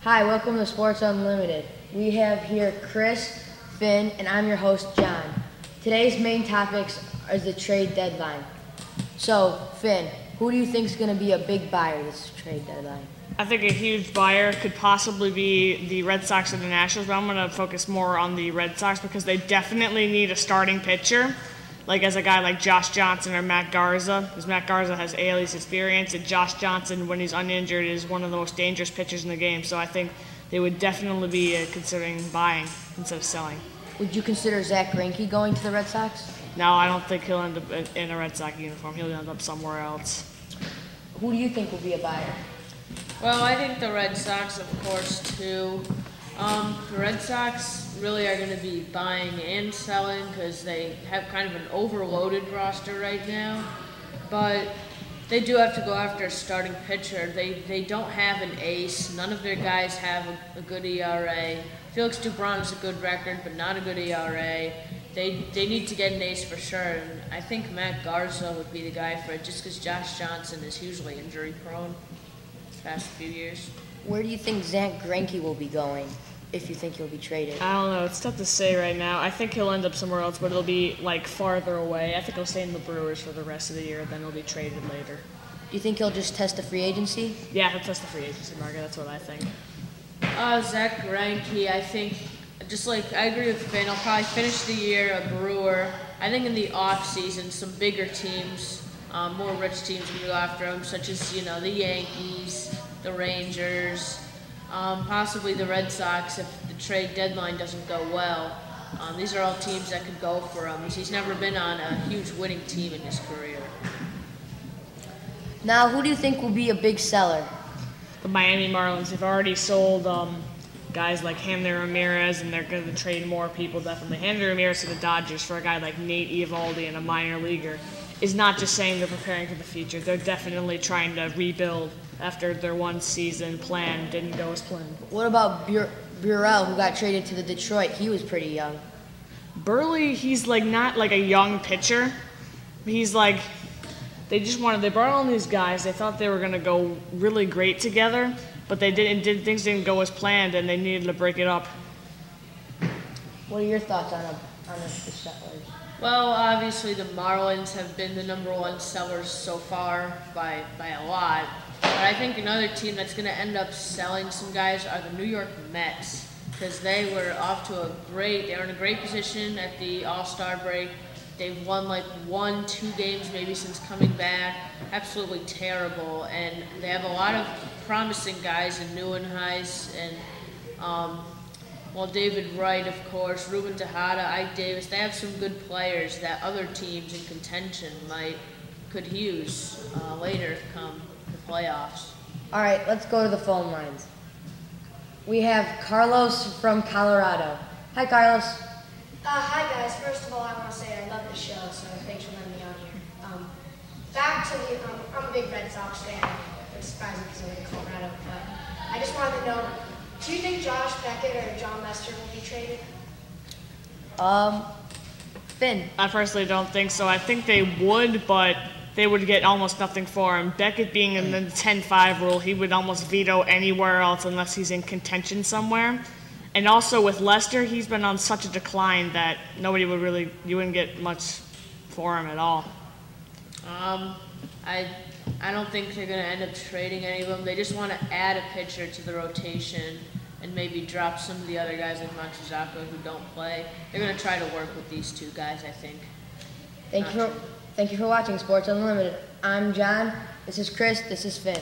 Hi, welcome to Sports Unlimited. We have here Chris, Finn, and I'm your host, John. Today's main topics is the trade deadline. So, Finn, who do you think is going to be a big buyer this trade deadline? I think a huge buyer could possibly be the Red Sox or the Nationals, but I'm going to focus more on the Red Sox because they definitely need a starting pitcher, like as a guy like Josh Johnson or Matt Garza, because Matt Garza has ALES experience, and Josh Johnson, when he's uninjured, is one of the most dangerous pitchers in the game. So I think they would definitely be considering buying instead of selling. Would you consider Zach Greinke going to the Red Sox? No, I don't think he'll end up in a Red Sox uniform. He'll end up somewhere else. Who do you think will be a buyer? Well, I think the Red Sox, of course, too. The Red Sox really are going to be buying and selling because they have kind of an overloaded roster right now. But they do have to go after a starting pitcher. They don't have an ace. None of their guys have a good ERA. Felix Dubron has a good record, but not a good ERA. They need to get an ace for sure, and I think Matt Garza would be the guy for it just because Josh Johnson is hugely injury-prone the past few years. Where do you think Zach Greinke will be going, if you think he'll be traded? I don't know. It's tough to say right now. I think he'll end up somewhere else, but it'll be like farther away. I think he'll stay in the Brewers for the rest of the year, then he'll be traded later. Do you think he'll just test the free agency? Yeah, he'll test the free agency market. That's what I think. Zach Greinke, I think, just like I agree with Finn, I'll probably finish the year a Brewer. I think in the off season, some bigger teams, more rich teams will go after him, such as the Yankees, the Rangers, possibly the Red Sox if the trade deadline doesn't go well. These are all teams that could go for him. He's never been on a huge winning team in his career. Now, who do you think will be a big seller? The Miami Marlins have already sold guys like Hanley Ramirez, and they're going to trade more people, definitely. Hanley Ramirez to the Dodgers for a guy like Nate Eovaldi and a minor leaguer is not just saying they're preparing for the future. They're definitely trying to rebuild after their one-season plan didn't go as planned. What about Burrell, who got traded to the Detroit? He was pretty young. Burley, he's like not like a young pitcher. He's like, they brought all these guys. They thought they were going to go really great together, but things didn't go as planned, and they needed to break it up. What are your thoughts on the sellers? Well, obviously the Marlins have been the #1 sellers so far by a lot. But I think another team that's going to end up selling some guys are the New York Mets, because they were in a great position at the All-Star break. They've won like 1-2 games maybe since coming back. Absolutely terrible. And they have a lot of promising guys in Neuenhuis and David Wright, of course, Ruben Tejada, Ike Davis. They have some good players that other teams in contention could use later come the playoffs. All right, let's go to the phone lines. We have Carlos from Colorado. Hi, Carlos. Hi guys, first of all I want to say I love the show, so thanks for letting me on here. Back to I'm a big Red Sox fan. It's surprising because I live in Colorado, but I just wanted to know, do you think Josh Beckett or John Lester will be traded? Finn. I personally don't think so. I think they would, but they would get almost nothing for him. Beckett being in the 10-5 rule, he would almost veto anywhere else unless he's in contention somewhere. And also with Lester, he's been on such a decline that you wouldn't get much for him at all. I don't think they're going to end up trading any of them. They just want to add a pitcher to the rotation and maybe drop some of the other guys like Matsuzaka who don't play. They're going to try to work with these two guys, I think. Thank you for watching Sports Unlimited. I'm John. This is Chris. This is Finn.